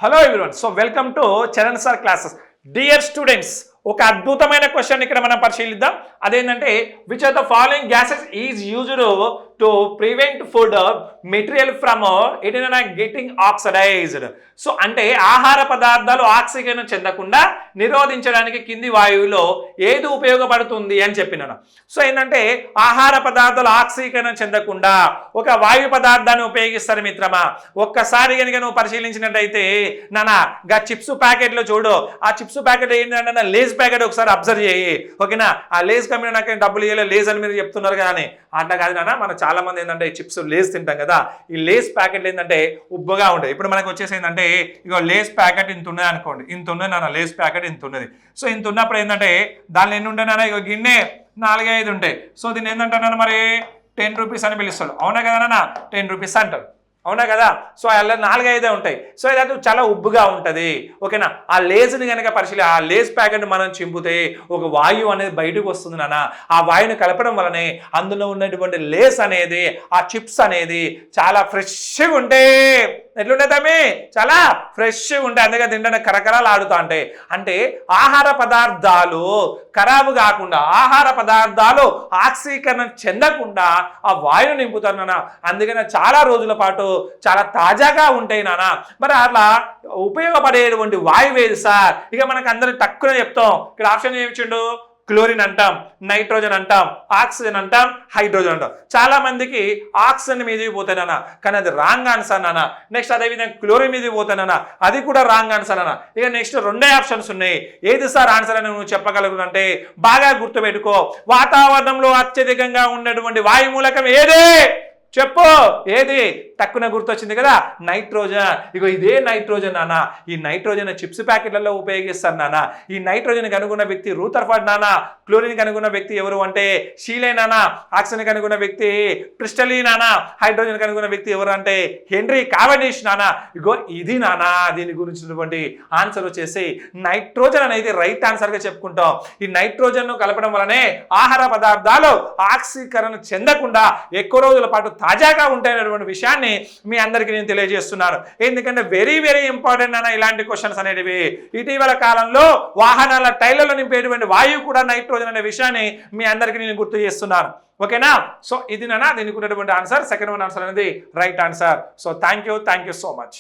Hello everyone. So welcome to Charan sir classes. Dear students, ఒక అద్భుతమైన question ఇక్కడ మనం పరిశీలిద్దాం. అదేంటంటే which are the following gases is used to prevent food material from it getting oxidized. So అంటే ఆహార పదార్థాలు ఆక్సిజన్ చెందకుండా నిరోధించడానికి కింది వాయువులో ఏది ఉపయోగపడుతుంది అని చెప్పినాను. సో ఏంటంటే ఆహార పదార్థాలు ఆక్సీకరణ చెందకుండా ఒక వాయు పదార్థాన్ని ఉపయోగిస్తారు మిత్రమా. ఒక్కసారి కనుక నువ్వు పరిశీలించినట్టయితే గా చిప్స్ ప్యాకెట్లో చూడు, ఆ చిప్స్ ప్యాకెట్ ఏంటంటే లేజ్ ప్యాకెట్ ఒకసారి అబ్జర్వ్ చేయి, ఓకేనా. ఆ లేజ్ కంపెనీ నాకు డబ్బులు ఇవ్వలేదు లేజ్ అని మీరు చెప్తున్నారు కానీ అట్లా కాదు నాన్న. మన చాలా మంది ఏంటంటే చిప్స్ లేజ్ తింటాం కదా, ఈ లేజ్ ప్యాకెట్లు ఏంటంటే ఉబ్బగా ఉంటాయి. ఇప్పుడు మనకు వచ్చేసి ఏంటంటే ఇగో లేస్ ప్యాకెట్ ఇంత ఉన్నది అనుకోండి, ఇంత ఉన్నది నాన్న లేస్ ప్యాకెట్ ఇంత ఉన్నది. సో ఇంత ఉన్నప్పుడు ఏంటంటే దానిలో ఎన్ని ఉంటాయి నాన్న, ఇగో గిన్నె 4-5 ఉంటాయి. సో దీన్ని ఏంటంటారు మరి 10 రూపీస్ అని పిలుస్తారు, అవునా కదా నాన్న, 10 రూపీస్ అంటారు, అవునా కదా. సో అలా 4-5 ఉంటాయి. సో ఇది చాలా ఉబ్బుగా ఉంటుంది, ఓకేనా. ఆ లేజ్ని కనుక ఆ లేజ్ ప్యాకెట్ మనం చింపితే ఒక వాయువు అనేది బయటకు వస్తుంది నాన్న. ఆ వాయువుని కలపడం వలనే అందులో ఉన్నటువంటి లేస్ అనేది, ఆ చిప్స్ అనేది చాలా ఫ్రెష్గా ఉంటాయి. ఎట్లుంటుందమ్మి, చాలా ఫ్రెష్గా ఉంటాయి. అందుకే తింటే కరకరాలు ఆడుతూ ఉంటాయి. అంటే ఆహార పదార్థాలు ఖరాబు కాకుండా, ఆహార పదార్థాలు ఆక్సీకరణ చెందకుండా ఆ వాయువుని నింపుతారు నాన్న. అందుకనే చాలా రోజుల పాటు చాలా తాజాగా ఉంటాయి నాన్న. మరి అట్లా ఉపయోగపడేటువంటి వాయువు ఏది సార్? ఇక మనకు అందరూ తక్కువ చెప్తాం. ఇక్కడ ఆప్షన్ ఏమిచ్చిండు, క్లోరిన్ అంటాం, నైట్రోజన్ అంటాం, ఆక్సిజన్ అంటాం, హైడ్రోజన్ అంటాం. చాలా మందికి ఆక్సిజన్ మీదకి పోతానన్న, కానీ అది రాంగ్ ఆన్సర్ నాన్న. నెక్స్ట్ అదేవిధంగా క్లోరిన్ మీదకి పోతానన్న, అది కూడా రాంగ్ ఆన్సర్ అన్న. ఇక నెక్స్ట్ 2 ఆప్షన్స్ ఉన్నాయి. ఏది సార్ ఆన్సర్ అని నువ్వు చెప్పగలగు అంటే బాగా గుర్తుపెట్టుకో. వాతావరణంలో అత్యధికంగా ఉన్నటువంటి వాయుమూలకం ఏదే చెప్పు, ఏది? తక్కువ గుర్తొచ్చింది కదా, నైట్రోజన్. ఇగో ఇదే నైట్రోజన్ నాన్న. ఈ నైట్రోజన్ చిప్స్ ప్యాకెట్లలో ఉపయోగిస్తారు నాన్న. ఈ నైట్రోజన్ కనుగొన్న వ్యక్తి రూథర్ఫర్డ్ నాన్న. క్లోరిన్ కనుగొన్న వ్యక్తి ఎవరు అంటే షీలే నాన్న. ఆక్సిజన్ కనుగొన్న వ్యక్తి ప్రిస్టలీ నాన్న. హైడ్రోజన్ కనుగొన్న వ్యక్తి ఎవరు అంటే హెన్రీ కావెండిష్ నాన్న. ఇగో ఇది నాన్న. దీని గురించినటువంటి ఆన్సర్ వచ్చేసి నైట్రోజన్ అనేది రైట్ ఆన్సర్గా చెప్పుకుంటాం. ఈ నైట్రోజన్ కలపడం వలనే ఆహార పదార్థాలు ఆక్సీకరణ చెందకుండా ఎక్కువ రోజుల పాటు తాజాగా ఉంటాయనేటువంటి విషయాన్ని మీ అందరికీ నేను తెలియజేస్తున్నాను. ఎందుకంటే వెరీ వెరీ ఇంపార్టెంట్ అన్న ఇలాంటి క్వశ్చన్స్ అనేటివి. ఇటీవల కాలంలో వాహనాల టైర్లలో నింపేటువంటి వాయువు కూడా నైట్రోజన్ అనే విషయాన్ని మీ అందరికీ నేను గుర్తు చేస్తున్నాను, ఓకేనా. సో ఇది నాన్న దీనికి ఉన్నటువంటి ఆన్సర్. సెకండ్ ఆన్సర్ అనేది right answer. So thank you so much.